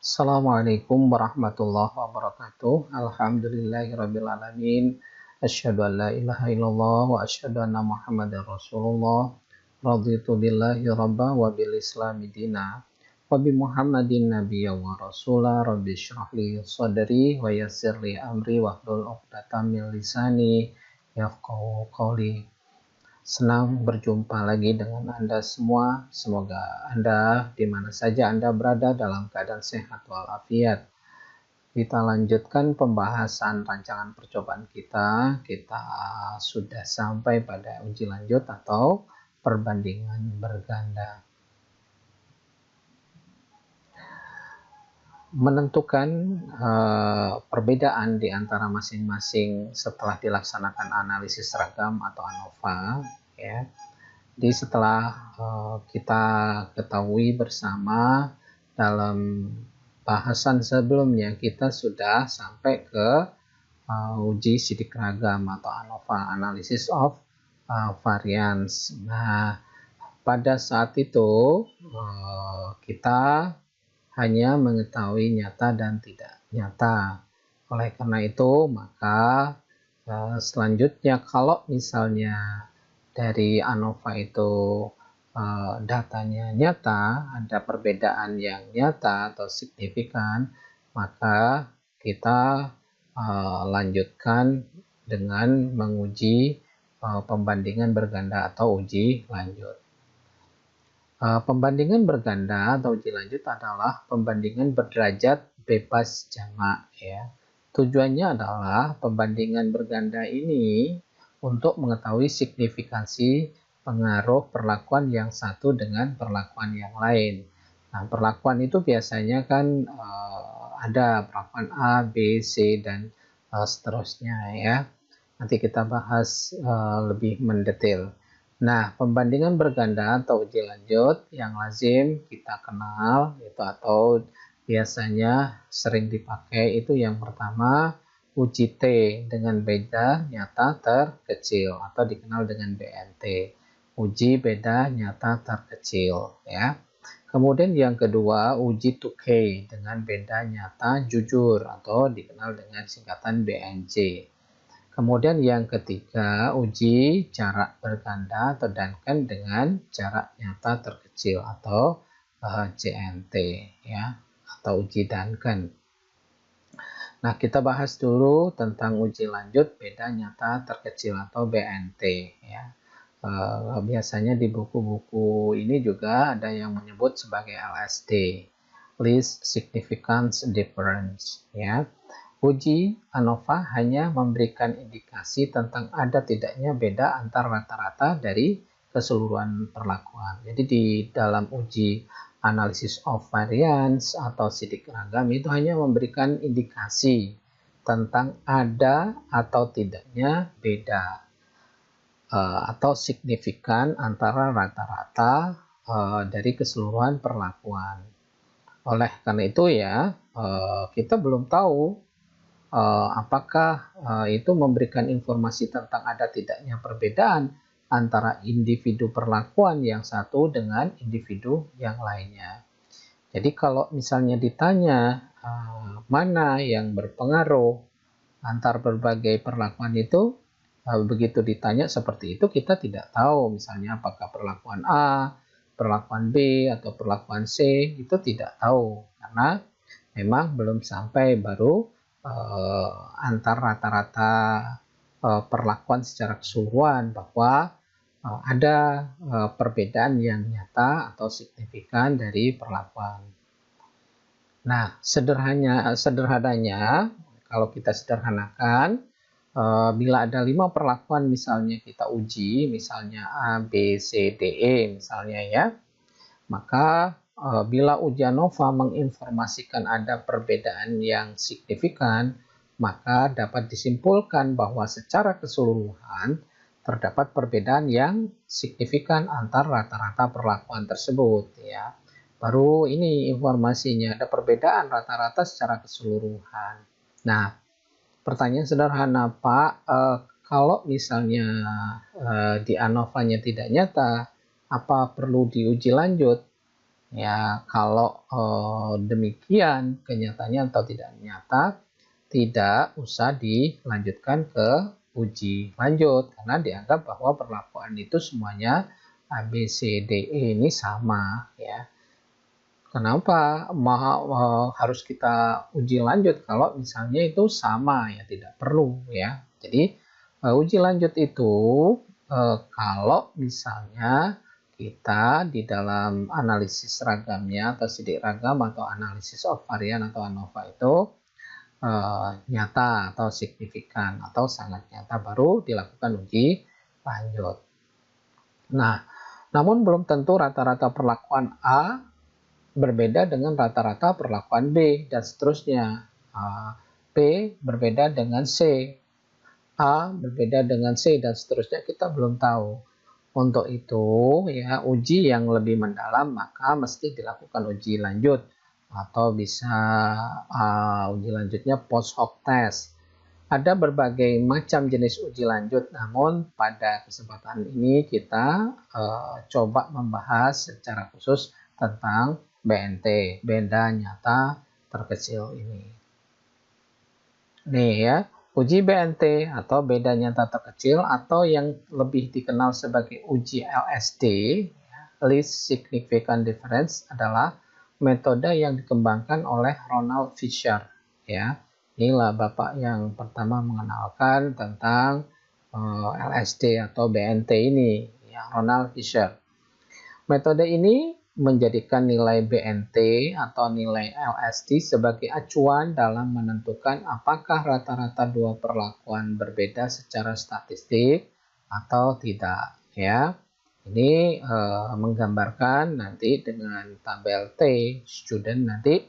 Assalamualaikum warahmatullahi wabarakatuh. Alhamdulillahirrabbilalamin. Asyhadu an la ilaha illallah wa asyhadu anna Muhammadar Rasulullah. Raditu billahi rabba wa bil islami dina. Wa bi Muhammadin nabiyya wa rasula. Rabbi syrah li sadri wa yassir li amri wahlul 'uqdatam min lisani yafqahu qawli. Senang berjumpa lagi dengan Anda semua. Semoga Anda di mana saja Anda berada dalam keadaan sehat walafiat. Kita lanjutkan pembahasan rancangan percobaan kita. Kita sudah sampai pada uji lanjut atau perbandingan berganda. Menentukan perbedaan di antara masing-masing setelah dilaksanakan analisis seragam atau ANOVA, ya. Jadi setelah kita ketahui bersama dalam bahasan sebelumnya, kita sudah sampai ke uji sidik ragam atau ANOVA, Analysis of Variance. Nah, pada saat itu kita hanya mengetahui nyata dan tidak nyata. Oleh karena itu, maka selanjutnya kalau misalnya dari ANOVA itu datanya nyata, ada perbedaan yang nyata atau signifikan, maka kita lanjutkan dengan menguji pembandingan berganda atau uji lanjut. Pembandingan berganda atau uji lanjut adalah pembandingan berderajat bebas jamak, ya. Tujuannya adalah pembandingan berganda ini untuk mengetahui signifikansi pengaruh perlakuan yang satu dengan perlakuan yang lain. Nah, perlakuan itu biasanya kan ada perlakuan A, B, C, dan seterusnya, ya. Nanti kita bahas lebih mendetail. Nah, pembandingan berganda atau uji lanjut yang lazim kita kenal itu atau biasanya sering dipakai itu yang pertama uji T dengan beda nyata terkecil atau dikenal dengan BNT. Uji beda nyata terkecil, ya. Kemudian yang kedua uji 2K dengan beda nyata jujur atau dikenal dengan singkatan BNJ. Kemudian yang ketiga, uji jarak berganda atau Duncan dengan jarak nyata terkecil atau JNT, ya, atau uji Duncan. Nah, kita bahas dulu tentang uji lanjut beda nyata terkecil atau BNT, ya. Biasanya di buku-buku ini juga ada yang menyebut sebagai LSD, Least Significance Difference, ya. Uji ANOVA hanya memberikan indikasi tentang ada tidaknya beda antar rata-rata dari keseluruhan perlakuan. Jadi di dalam uji Analysis of Variance atau sidik ragam itu hanya memberikan indikasi tentang ada atau tidaknya beda atau signifikan antara rata-rata dari keseluruhan perlakuan. Oleh karena itu ya, kita belum tahu apakah itu memberikan informasi tentang ada tidaknya perbedaan antara individu perlakuan yang satu dengan individu yang lainnya. Jadi kalau misalnya ditanya mana yang berpengaruh antar berbagai perlakuan itu, begitu ditanya seperti itu kita tidak tahu misalnya apakah perlakuan A, perlakuan B, atau perlakuan C, itu tidak tahu karena memang belum sampai, baru antar rata-rata perlakuan secara keseluruhan bahwa ada perbedaan yang nyata atau signifikan dari perlakuan. Nah, sederhananya kalau kita sederhanakan, bila ada 5 perlakuan misalnya kita uji, misalnya A, B, C, D, E misalnya, ya, maka bila uji ANOVA menginformasikan ada perbedaan yang signifikan, maka dapat disimpulkan bahwa secara keseluruhan terdapat perbedaan yang signifikan antar rata-rata perlakuan tersebut, ya. Baru ini informasinya, ada perbedaan rata-rata secara keseluruhan. Nah, pertanyaan sederhana, Pak, kalau misalnya di ANOVA-nya tidak nyata, apa perlu diuji lanjut? Ya, kalau demikian kenyataannya atau tidak nyata, tidak usah dilanjutkan ke uji lanjut karena dianggap bahwa perlakuan itu semuanya A, B, C, D, E ini sama ya. Kenapa harus kita uji lanjut kalau misalnya itu sama ya, tidak perlu ya. Jadi uji lanjut itu kalau misalnya kita di dalam analisis ragamnya atau sidik ragam atau analisis of varian atau ANOVA itu nyata atau signifikan atau sangat nyata baru dilakukan uji lanjut. Nah, namun belum tentu rata-rata perlakuan A berbeda dengan rata-rata perlakuan B dan seterusnya. B berbeda dengan C, A berbeda dengan C dan seterusnya, kita belum tahu. Untuk itu ya uji yang lebih mendalam maka mesti dilakukan uji lanjut atau bisa uji lanjutnya post hoc test. Ada berbagai macam jenis uji lanjut, namun pada kesempatan ini kita coba membahas secara khusus tentang BNT, beda nyata terkecil ini. Nih ya, uji BNT atau beda nyata terkecil atau yang lebih dikenal sebagai uji LSD, Least Significant Difference, adalah metode yang dikembangkan oleh Ronald Fisher ya. Inilah Bapak yang pertama mengenalkan tentang LSD atau BNT ini, ya, Ronald Fisher. Metode ini menjadikan nilai BNT atau nilai LSD sebagai acuan dalam menentukan apakah rata-rata dua perlakuan berbeda secara statistik atau tidak. Ya, ini menggambarkan nanti dengan tabel T student nanti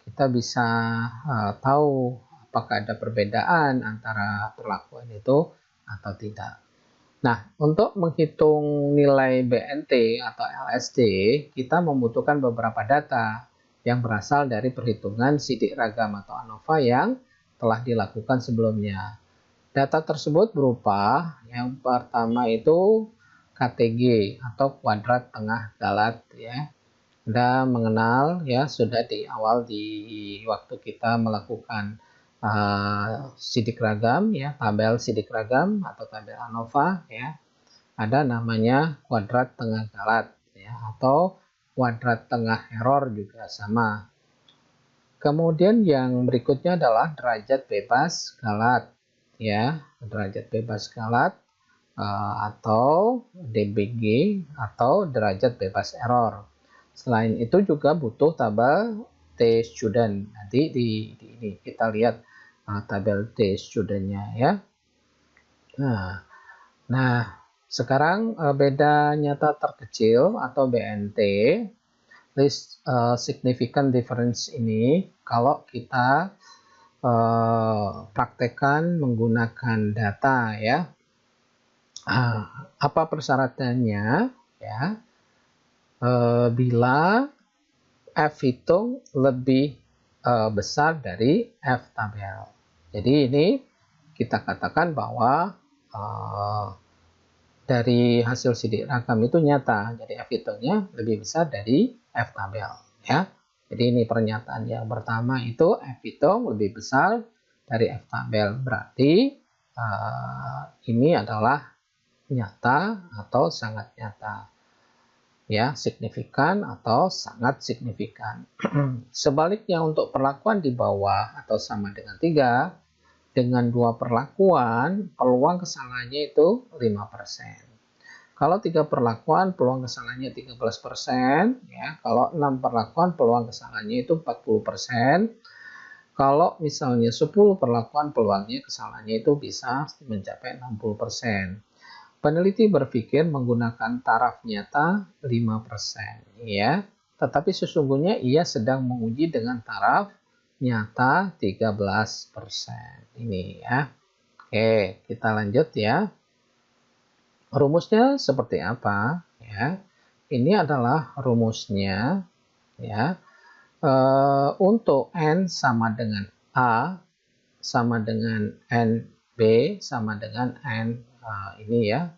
kita bisa tahu apakah ada perbedaan antara perlakuan itu atau tidak. Nah, untuk menghitung nilai BNT atau LSD, kita membutuhkan beberapa data yang berasal dari perhitungan sidik ragam atau ANOVA yang telah dilakukan sebelumnya. Data tersebut berupa yang pertama itu KTG atau kuadrat tengah galat ya. Anda mengenal ya, sudah di awal di waktu kita melakukan sidik ragam ya, tabel sidik ragam atau tabel ANOVA ya, ada namanya kuadrat tengah galat ya, atau kuadrat tengah error juga sama. Kemudian yang berikutnya adalah derajat bebas galat ya, derajat bebas galat atau DBG atau derajat bebas error. Selain itu juga butuh tabel T student. Nanti di ini kita lihat tabel T studentnya ya. Nah, sekarang beda nyata terkecil atau BNT, least significant difference ini kalau kita praktekkan menggunakan data ya. Apa persyaratannya ya? Bila F hitung lebih besar dari F tabel. Jadi ini kita katakan bahwa dari hasil sidik ragam itu nyata. Jadi F hitungnya lebih besar dari F tabel. Ya. Jadi ini pernyataan yang pertama itu F hitung lebih besar dari F tabel. Berarti ini adalah nyata atau sangat nyata. Ya, signifikan atau sangat signifikan. Sebaliknya untuk perlakuan di bawah atau sama dengan 3, dengan 2 perlakuan, peluang kesalahannya itu 5%. Kalau 3 perlakuan, peluang kesalahannya 13%. Ya, kalau 6 perlakuan, peluang kesalahannya itu 40%. Kalau misalnya 10 perlakuan, peluangnya kesalahannya itu bisa mencapai 60%. Peneliti berpikir menggunakan taraf nyata 5%, ya. Tetapi sesungguhnya ia sedang menguji dengan taraf nyata 13%. Ini ya. Oke, kita lanjut ya. Rumusnya seperti apa? Ya. Ini adalah rumusnya ya. Untuk N sama dengan A sama dengan NB sama dengan N ini ya,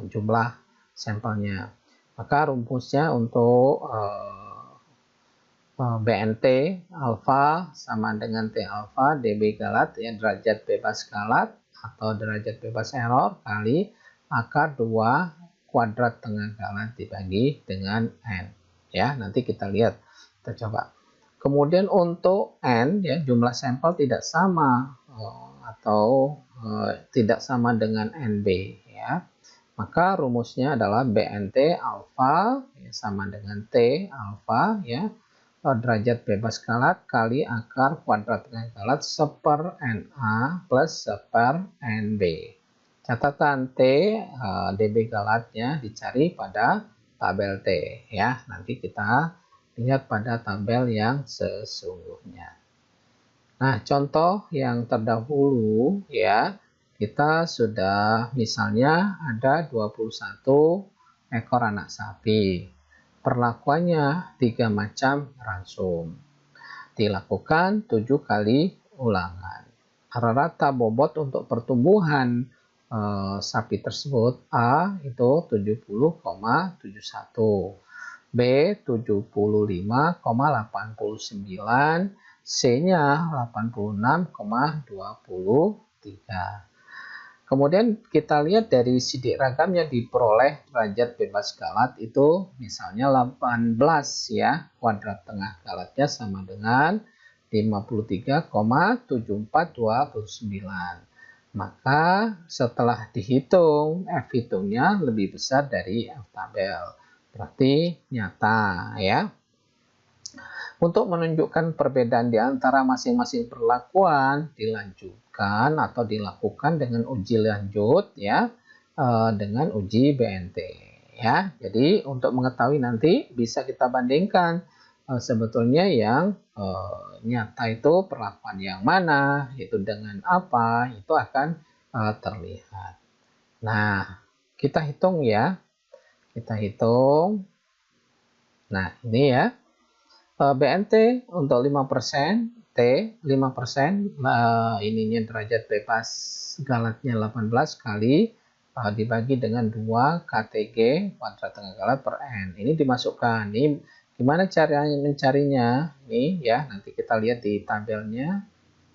jumlah sampelnya. Maka rumusnya untuk BNT alfa sama dengan T alfa dB galat, ya, derajat bebas galat atau derajat bebas error kali akar 2 kuadrat tengah galat dibagi dengan N. Ya, nanti kita lihat, kita coba. Kemudian untuk N, ya, jumlah sampel tidak sama atau tidak sama dengan NB, ya. Maka rumusnya adalah BNT alfa, ya, sama dengan T alfa, ya, derajat bebas galat kali akar kuadrat tengah galat seper NA plus seper NB. Catatan T, dB galatnya dicari pada tabel T, ya. Nanti kita lihat pada tabel yang sesungguhnya. Nah, contoh yang terdahulu, ya, kita sudah misalnya ada 21 ekor anak sapi. Perlakuannya 3 macam ransum. Dilakukan 7 kali ulangan. Rata-rata bobot untuk pertumbuhan sapi tersebut A itu 70,71, B 75,89, C-nya 86,23. Kemudian kita lihat dari sidik ragam yang diperoleh derajat bebas galat itu misalnya 18, ya, kuadrat tengah galatnya sama dengan 53,7429. Maka setelah dihitung F hitungnya lebih besar dari F tabel. Berarti nyata, ya. Untuk menunjukkan perbedaan di antara masing-masing perlakuan dilanjutkan atau dilakukan dengan uji lanjut, ya, dengan uji BNT, ya. Jadi untuk mengetahui nanti bisa kita bandingkan sebetulnya yang nyata itu perlakuan yang mana, itu dengan apa, itu akan terlihat. Nah, kita hitung, ya. Kita hitung. Nah, ini, ya. BNT untuk 5%, T 5%, ininya derajat bebas galatnya 18 kali dibagi dengan 2 KTG kuadrat tengah galat per N. Ini dimasukkan. Ini gimana caranya mencarinya? Nih, ya, nanti kita lihat di tabelnya.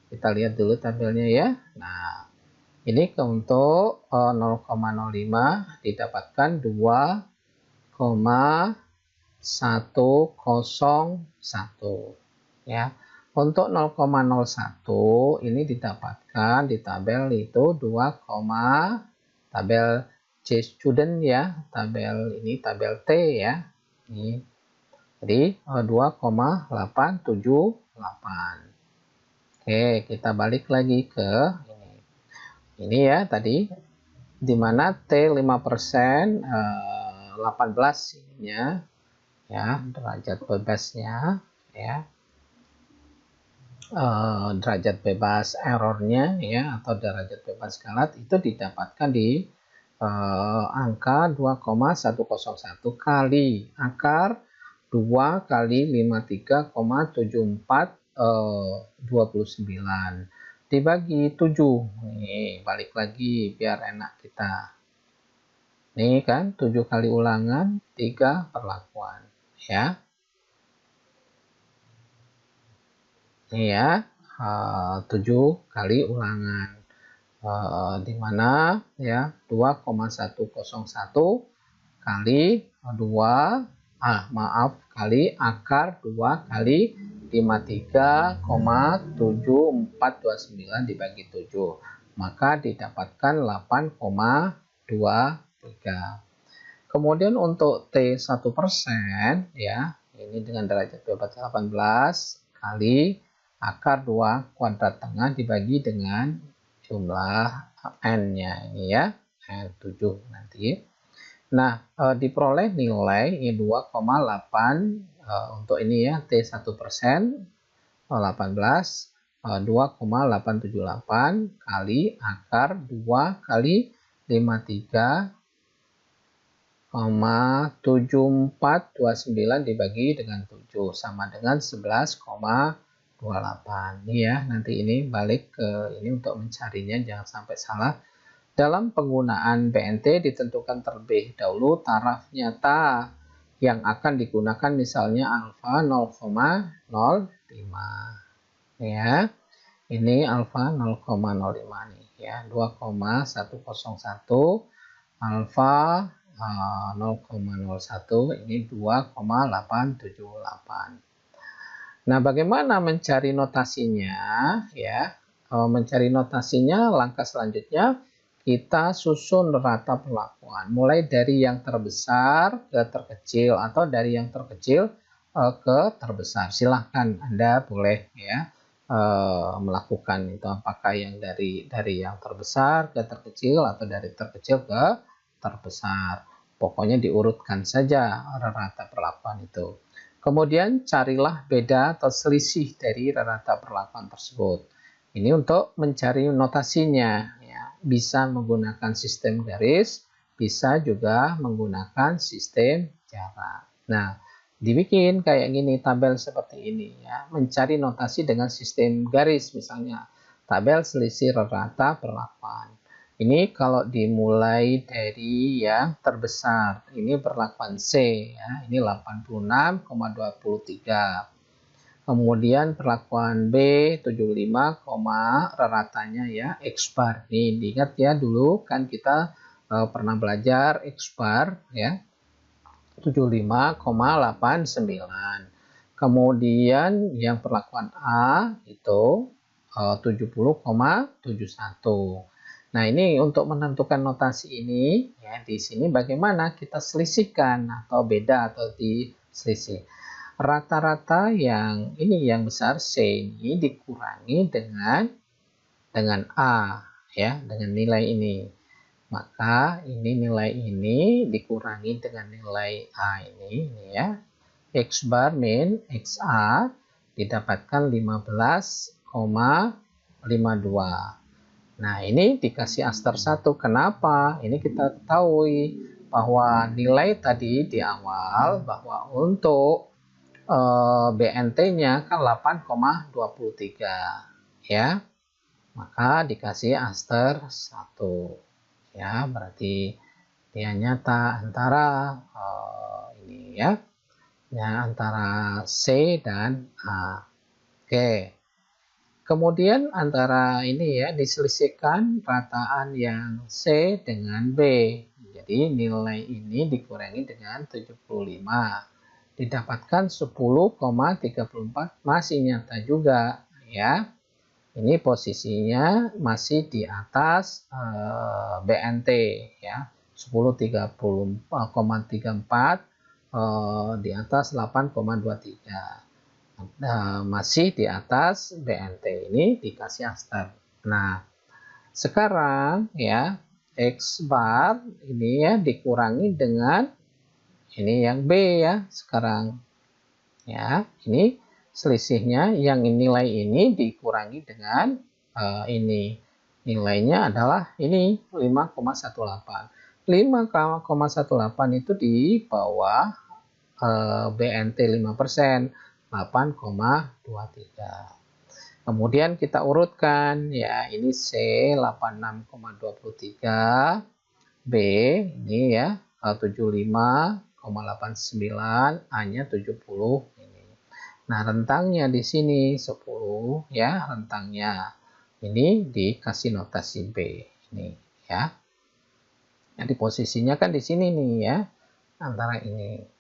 Kita lihat dulu tabelnya, ya. Nah, ini untuk 0,05 didapatkan 2,101, ya. Untuk 0,01 ini didapatkan di tabel itu 2, tabel C student, ya, tabel ini tabel T, ya. Ini jadi 2,878. Oke, kita balik lagi ke ini. Ini, ya, tadi di mana T 5% 18 ininya, ya, derajat bebasnya, ya, derajat bebas errornya, ya, atau derajat bebas galat itu didapatkan di angka 2,101 kali akar 2 kali 53,7429 dibagi 7. Nih, balik lagi biar enak kita. Nih kan 7 kali ulangan 3 perlakuan, ya. Ini, ya, 7 kali ulangan di mana, ya, 2,101 kali 2 kali akar 2 kali 53,7429 dibagi 7, maka didapatkan 8,23. Kemudian untuk T 1%, ya, ini dengan derajat bebas 18 kali akar 2 kuadrat tengah dibagi dengan jumlah N-nya, ini, ya, N7 nanti. Nah, diperoleh nilai 2,8 untuk ini, ya, T 1% 18 2,878 kali akar 2 kali 53,7429 dibagi dengan 7 sama dengan 11,28. Ini, ya, nanti ini balik ke ini untuk mencarinya jangan sampai salah. Dalam penggunaan BNT ditentukan terlebih dahulu taraf nyata yang akan digunakan, misalnya alfa 0,05 ya. Ini alfa 0,05 nih ya, 2,101 alfa 0,01 ini 2,878. Nah, bagaimana mencari notasinya ya? Mencari notasinya, langkah selanjutnya kita susun rata perlakuan, mulai dari yang terbesar ke terkecil atau dari yang terkecil ke terbesar. Silahkan Anda boleh ya melakukan itu, apakah yang dari yang terbesar ke terkecil atau dari terkecil ke terbesar. Pokoknya diurutkan saja rata perlakuan itu. Kemudian carilah beda atau selisih dari rata perlakuan tersebut. Ini untuk mencari notasinya, ya. Bisa menggunakan sistem garis, bisa juga menggunakan sistem jarak. Nah, dibikin kayak gini, tabel seperti ini ya. Mencari notasi dengan sistem garis, misalnya tabel selisih rata perlakuan. Ini kalau dimulai dari yang terbesar, ini perlakuan C ya, ini 86,23. Kemudian perlakuan B 75, ratanya ya X bar. Nih diingat ya, dulu kan kita pernah belajar X bar ya, 75,89. Kemudian yang perlakuan A itu 70,71. Nah, ini untuk menentukan notasi ini ya, di sini bagaimana kita selisihkan atau beda atau diselisih. Rata-rata yang ini yang besar C ini dikurangi dengan A ya, dengan nilai ini. Maka ini nilai ini dikurangi dengan nilai A ini ya. X bar min XA didapatkan 15,52. Nah, ini dikasih aster 1. Kenapa? Ini kita ketahui bahwa nilai tadi di awal bahwa untuk BNT-nya kan 8,23 ya. Maka dikasih aster 1 ya, berarti dia nyata antara ini ya, antara C dan A. Oke. Kemudian antara ini ya, diselisihkan rataan yang C dengan B. Jadi nilai ini dikurangi dengan 75. Didapatkan 10,34, masih nyata juga ya. Ini posisinya masih di atas BNT ya, 10,34 di atas 8,23. Masih di atas BNT, ini dikasih aster. Nah, sekarang ya X bar ini ya dikurangi dengan ini yang B ya sekarang ya, ini selisihnya yang nilai ini dikurangi dengan ini nilainya adalah ini 5,18. 5,18 itu di bawah BNT 5%, 8,23. Kemudian kita urutkan ya, ini C 86,23, B ini ya 75,89, A-nya 70 ini. Nah, rentangnya di sini 10 ya, rentangnya ini dikasih notasi B ini ya. Jadi posisinya kan di sini nih ya, antara ini.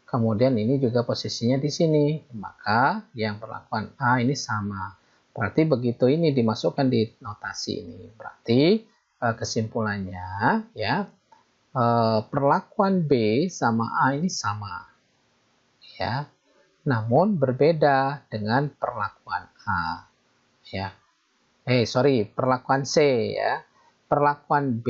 Kemudian ini juga posisinya di sini, maka yang perlakuan A ini sama. Berarti begitu ini dimasukkan di notasi ini, berarti kesimpulannya ya, perlakuan B sama A ini sama ya, namun berbeda dengan perlakuan A ya. Perlakuan C ya. Perlakuan B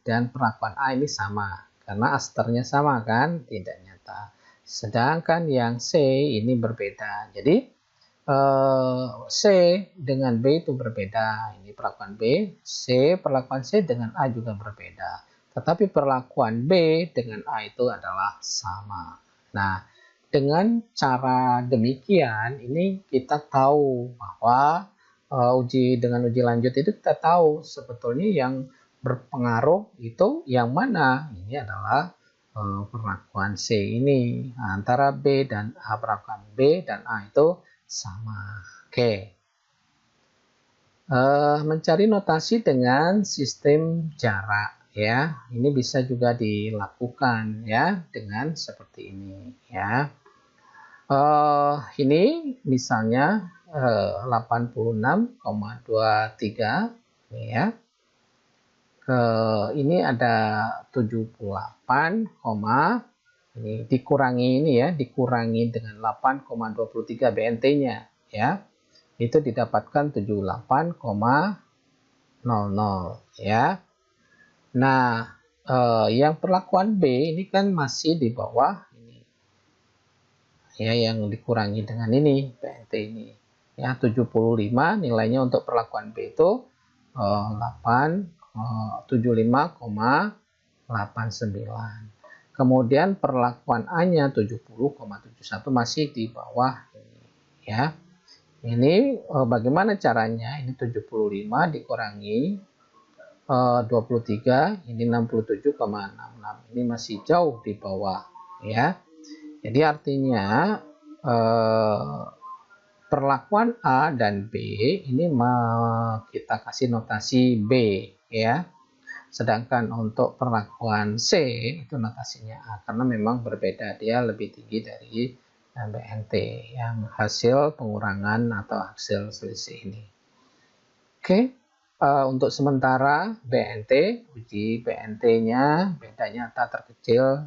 dan perlakuan A ini sama karena asternya sama kan, tidak nyata. Sedangkan yang C ini berbeda. Jadi C dengan B itu berbeda. Ini perlakuan B, perlakuan C dengan A juga berbeda. Tetapi perlakuan B dengan A itu adalah sama. Nah, dengan cara demikian ini kita tahu bahwa dengan uji lanjut itu kita tahu sebetulnya yang berpengaruh itu yang mana? Ini adalah perlakuan C ini antara B dan A, perlakuan B dan A itu sama. Oke. Mencari notasi dengan sistem jarak ya. Ini bisa juga dilakukan ya dengan seperti ini ya. Ini misalnya 86,23 ya. Ini ada 78, ini dikurangi dengan 8,23 BNT-nya ya. Itu didapatkan 78,00 ya. Nah, yang perlakuan B ini kan masih di bawah ini. Ya, yang dikurangi dengan ini BNT ini. Ya, 75 nilainya untuk perlakuan B itu 75,89. Kemudian perlakuan A-nya 70,71 masih di bawah ini ya. Ini bagaimana caranya? Ini 75 dikurangi 23, ini 67,66. Ini masih jauh di bawah ya. Jadi artinya perlakuan A dan B ini kita kasih notasi B ya. Sedangkan untuk perlakuan C itu notasinya A karena memang berbeda, dia lebih tinggi dari BNT yang hasil pengurangan atau hasil selisih ini. Oke, untuk sementara BNT, uji BNT-nya beda nyata terkecil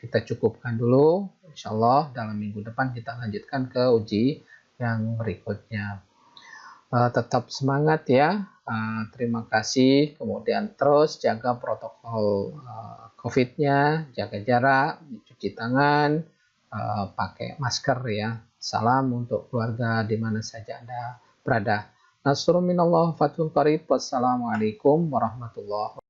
kita cukupkan dulu. Insya Allah dalam minggu depan kita lanjutkan ke uji yang berikutnya. Tetap semangat ya. Terima kasih. Kemudian terus jaga protokol COVID-nya, jaga jarak, cuci tangan, pakai masker ya. Salam untuk keluarga di mana saja Anda berada. Nasrun minallah fathul qarib. Wassalamualaikum warahmatullahi wabarakatuh.